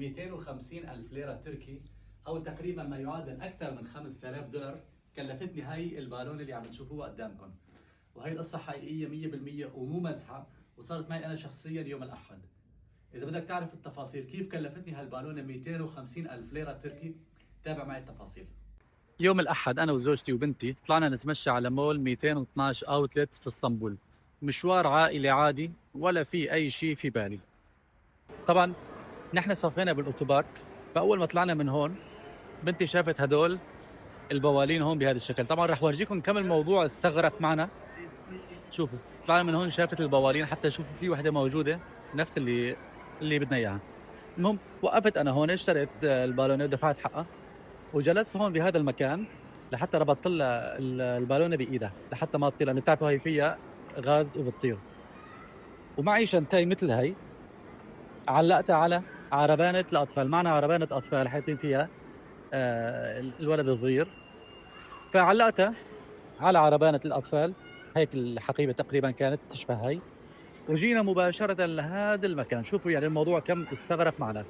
250 ألف ليرة تركي، أو تقريبا ما يعادل أكثر من 5000 دولار. كلفتني هاي البالون اللي عم تشوفوها قدامكم، وهي القصة حقيقية 100% ومو مزحة، وصارت معي أنا شخصيا يوم الأحد. إذا بدك تعرف التفاصيل كيف كلفتني هالبالونة 250 ألف ليرة تركي، تابع معي التفاصيل. يوم الأحد أنا وزوجتي وبنتي طلعنا نتمشى على مول 212 أوتلت في اسطنبول. مشوار عائلي عادي ولا في أي شيء في بالي. طبعا نحن صفينا بالأوتوبارك، فأول ما طلعنا من هون بنتي شافت هدول البوالين هون بهذا الشكل. طبعا رح ورجيكم كم الموضوع استغرق معنا. شوفوا، طلعنا من هون شافت البوالين، حتى شوفوا في وحده موجوده نفس اللي بدنا اياها. المهم وقفت انا هون، اشتريت البالونه ودفعت حقها، وجلست هون بهذا المكان لحتى ربطت لها البالونه بايدها لحتى ما تطير، لانه بتعرفوا هي فيها غاز وبتطير. ومعي شنتاي مثل هي علقتها على عربانه الاطفال. معنا عربانه اطفال حاطين فيها الولد الصغير، فعلقتها على عربانة الأطفال. هيك الحقيبة تقريبا كانت تشبه هاي، وجينا مباشرة لهذا المكان. شوفوا يعني الموضوع كم استغرق معنا.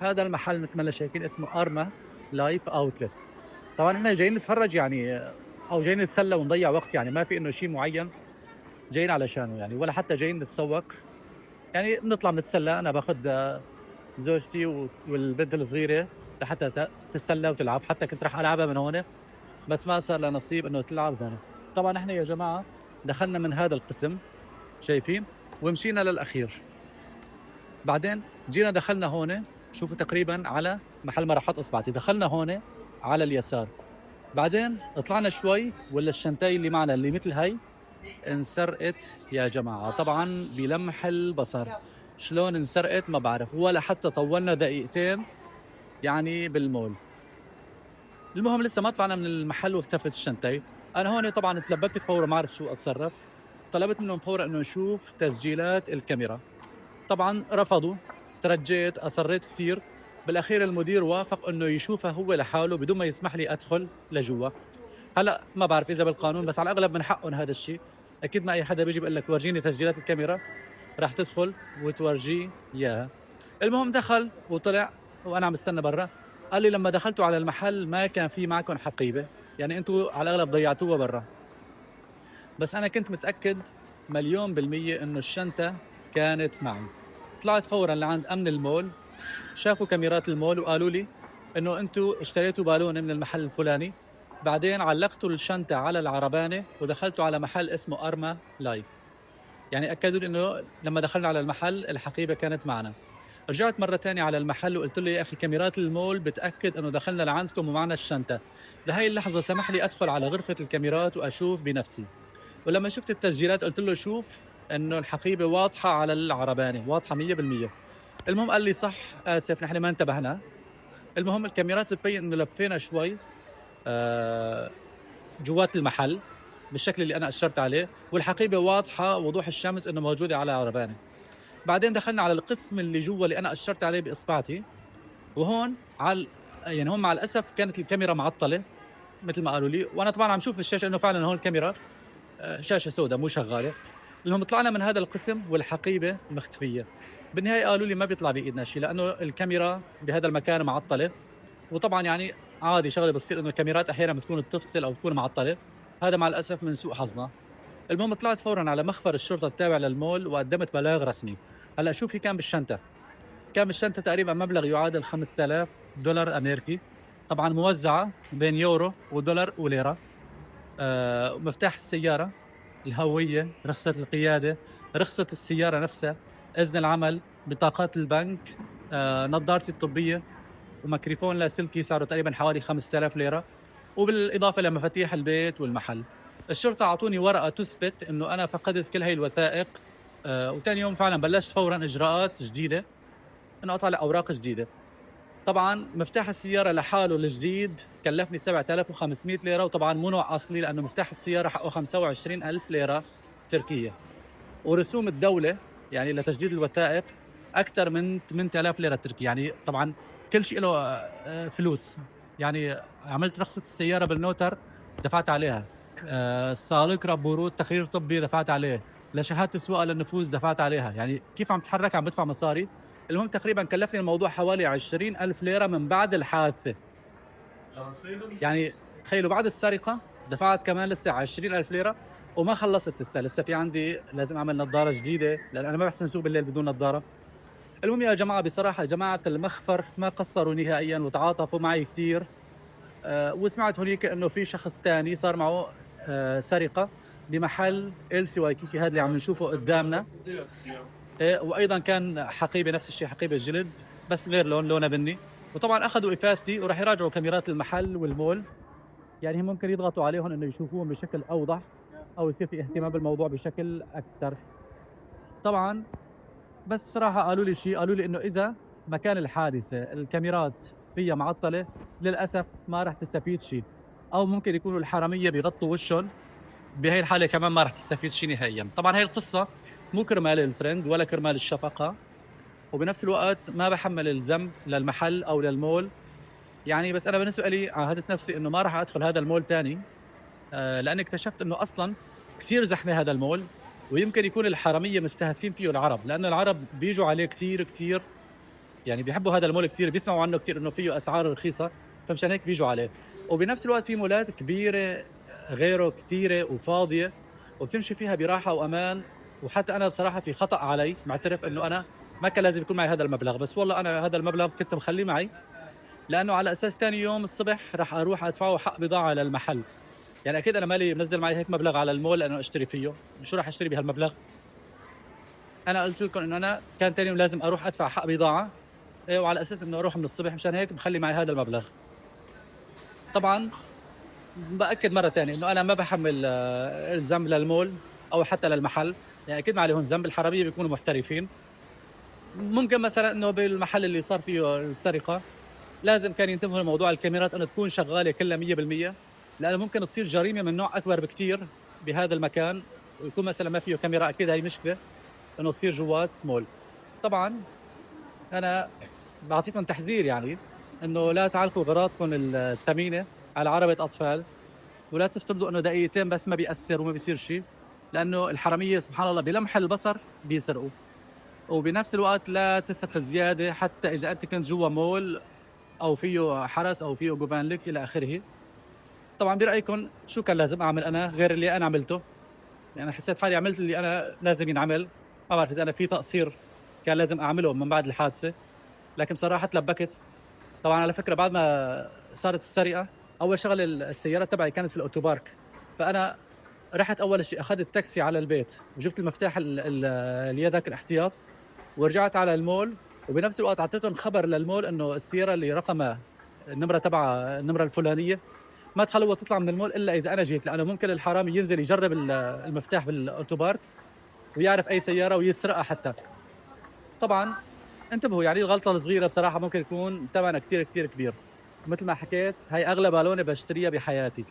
هذا المحل مثل ما شايفين اسمه أرما لايف أوتلت. طبعا احنا جايين نتفرج يعني، أو جايين نتسلى ونضيع وقت، يعني ما في إنه شيء معين جايين علشانه يعني، ولا حتى جايين نتسوق. يعني بنطلع نتسلى، أنا باخذ زوجتي والبنت الصغيرة لحتى تتسلى وتلعب. حتى كنت راح ألعبها من هون بس ما صار لها نصيب انه تلعب هنا. طبعا احنا يا جماعه دخلنا من هذا القسم شايفين، ومشينا للاخير. بعدين جينا دخلنا هون، شوفوا تقريبا على محل ما راح احط اصبعتي، دخلنا هون على اليسار. بعدين طلعنا شوي ولا الشنتاي اللي معنا اللي مثل هاي انسرقت يا جماعه. طبعا بلمح البصر شلون انسرقت ما بعرف، ولا حتى طولنا دقيقتين يعني بالمول. المهم لسه ما طلعنا من المحل واختفت الشنتاي. انا هون طبعا تلبكت فورا، ما اعرف شو اتصرف. طلبت منهم فورا انه نشوف تسجيلات الكاميرا، طبعا رفضوا. ترجيت، اصريت كثير، بالاخير المدير وافق انه يشوفها هو لحاله بدون ما يسمح لي ادخل لجوا. هلا ما بعرف اذا بالقانون، بس على الاغلب من حقهم هذا الشيء. اكيد ما اي حدا بيجي بيقول لك ورجيني تسجيلات الكاميرا راح تدخل وتورجيه اياها. المهم دخل وطلع وانا عم استنى برا. قال لي لما دخلتوا على المحل ما كان في معكم حقيبه، يعني انتوا على الاغلب ضيعتوها برا. بس انا كنت متاكد مليون بالميه انه الشنطه كانت معي. طلعت فورا لعند امن المول، شافوا كاميرات المول وقالوا لي انه انتوا اشتريتوا بالونه من المحل الفلاني، بعدين علقتوا الشنطه على العربانه ودخلتوا على محل اسمه ارما لايف. يعني اكدوا لي انه لما دخلنا على المحل الحقيبه كانت معنا. رجعت مرة تانية على المحل وقلت له يا أخي كاميرات المول بتأكد أنه دخلنا لعندكم ومعنا الشنطة. لهي اللحظة سمح لي أدخل على غرفة الكاميرات وأشوف بنفسي. ولما شفت التسجيلات قلت له شوف أنه الحقيبة واضحة على العربانة، واضحة 100%. المهم قال لي صح آسف نحن ما انتبهنا. المهم الكاميرات بتبين أنه لفينا شوي جوات المحل بالشكل اللي أنا أشرت عليه، والحقيبة واضحة وضوح الشمس أنه موجودة على العربانة. بعدين دخلنا على القسم اللي جوا اللي انا اشرت عليه باصبعتي، وهون يعني هم مع الاسف كانت الكاميرا معطله مثل ما قالوا لي، وانا طبعا عم شوف بالشاشه انه فعلا هون الكاميرا شاشه سوداء مو شغاله. المهم طلعنا من هذا القسم والحقيبه مختفيه. بالنهايه قالوا لي ما بيطلع بايدنا شيء لانه الكاميرا بهذا المكان معطله، وطبعا يعني عادي شغله بتصير انه الكاميرات احيانا بتكون بتفصل او بتكون معطله، هذا مع الاسف من سوء حظنا. المهم طلعت فورا على مخفر الشرطه التابع للمول وقدمت بلاغ رسمي. هلا شوفي كان بالشنطه، كان بالشنطه تقريبا مبلغ يعادل 5000 دولار امريكي، طبعا موزعه بين يورو ودولار وليره. مفتاح السياره، الهويه، رخصه القياده، رخصه السياره نفسها، اذن العمل، بطاقات البنك، نظارتي الطبيه، وميكروفون لاسلكي سعره تقريبا حوالي 5000 ليره، وبالاضافه لمفاتيح البيت والمحل. الشرطه اعطوني ورقه تثبت انه انا فقدت كل هي الوثائق. وثاني يوم فعلا بلشت فورا اجراءات جديده انه اطلع اوراق جديده. طبعا مفتاح السياره لحاله الجديد كلفني 7500 ليره، وطبعا مو نوع اصلي لانه مفتاح السياره حقه 25000 ليره تركيه. ورسوم الدوله يعني لتجديد الوثائق اكثر من 8000 ليره تركيه. يعني طبعا كل شيء له فلوس. يعني عملت رخصه السياره بالنوتر دفعت عليها، السالكرة بورود تقرير طبي دفعت عليه، لشهاده السواقه للنفوذ دفعت عليها. يعني كيف عم تحرك عم بدفع مصاري المهم تقريبا كلفني الموضوع حوالي 20,000 ليرة من بعد الحادثة. يعني تخيلوا بعد السرقة دفعت كمان لسه 20,000 ليرة وما خلصت لسه في عندي لازم أعمل نظارة جديدة لأن أنا ما بحسن أسوق بالليل بدون نظارة. المهم يا جماعة بصراحة جماعة المخفر ما قصروا نهائيا وتعاطفوا معي كثير. وسمعت هنيك انه في شخص تاني صار معه سرقة بمحل إلسي وايكيكي هذا اللي عم نشوفه قدامنا. وايضا كان حقيبة نفس الشيء، حقيبة جلد بس غير لونه بني. وطبعا اخذوا افادتي وراح يراجعوا كاميرات المحل والمول، يعني هم ممكن يضغطوا عليهم انه يشوفوهم بشكل اوضح او يصير في اهتمام بالموضوع بشكل اكثر. طبعا بس بصراحة قالوا لي انه اذا مكان الحادثة الكاميرات فيها معطلة للأسف ما راح تستفيد شيء، أو ممكن يكونوا الحرامية بيغطوا وشهم، بهي الحالة كمان ما راح تستفيد شيء نهائيا. طبعا هي القصة مو كرمال الترند ولا كرمال الشفقة، وبنفس الوقت ما بحمل الذنب للمحل أو للمول يعني. بس أنا بالنسبة لي عاهدت نفسي إنه ما راح أدخل هذا المول تاني، لأني اكتشفت إنه أصلا كثير زحمة هذا المول، ويمكن يكون الحرامية مستهدفين فيه العرب، لأنه العرب بيجوا عليه كثير يعني بيحبوا هذا المول كثير، بيسمعوا عنه كثير انه فيه اسعار رخيصه، فمشان هيك بيجوا عليه. وبنفس الوقت في مولات كبيره غيره كثيره وفاضيه وبتمشي فيها براحه وامان. وحتى انا بصراحه في خطا علي، معترف انه انا ما كان لازم يكون معي هذا المبلغ، بس والله انا هذا المبلغ كنت مخليه معي لانه على اساس ثاني يوم الصبح راح اروح ادفعه حق بضاعه للمحل. يعني اكيد انا مالي منزل معي هيك مبلغ على المول لانه اشتري فيه، شو راح اشتري بهالمبلغ؟ انا قلت لكم انه انا كان ثاني يوم لازم اروح ادفع حق بضاعه، وعلى اساس انه اروح من الصبح، مشان هيك مخلي معي هذا المبلغ. طبعا باكد مره ثانيه انه انا ما بحمل الذنب للمول او حتى للمحل، يعني اكيد ما عليهم ذنب، الحراميه بيكونوا محترفين. ممكن مثلا انه بالمحل اللي صار فيه السرقه لازم كان ينتبهوا لموضوع الكاميرات انه تكون شغاله كلها 100%، لانه ممكن تصير جريمه من نوع اكبر بكثير بهذا المكان ويكون مثلا ما فيه كاميرا. اكيد هي مشكله انه تصير جوات مول. طبعا انا بعطيكم تحذير يعني انه لا تعلقوا اغراضكم الثمينه على عربه اطفال، ولا تفترضوا انه دقيقتين بس ما بيأثر وما بيصير شيء، لانه الحراميه سبحان الله بلمح البصر بيسرقوا. وبنفس الوقت لا تثق زياده حتى اذا انت كنت جوا مول او فيه حرس او فيه جوفان لك الى اخره. طبعا برايكم شو كان لازم اعمل انا غير اللي انا عملته؟ يعني حسيت حالي عملت اللي انا لازم ينعمل، ما بعرف اذا انا في تقصير كان لازم اعمله من بعد الحادثه، لكن صراحه تلبكت. طبعا على فكره بعد ما صارت السرقه اول شغله السياره تبعي كانت في الاوتوبارك، فانا رحت اول شيء اخذت تاكسي على البيت وجبت المفتاح اللي ذاك الاحتياط، ورجعت على المول، وبنفس الوقت اعطيتهم خبر للمول انه السياره اللي رقمها النمره تبعها النمره الفلانيه ما تخلوها تطلع من المول الا اذا انا جيت، لانه ممكن الحرامي ينزل يجرب المفتاح بالاوتوبارك ويعرف اي سياره ويسرقها حتى. طبعا انتبهوا، يعني الغلطه الصغيره بصراحه ممكن يكون ثمنها كثير كبير. مثل ما حكيت هاي اغلى بالونه بشتريها بحياتي.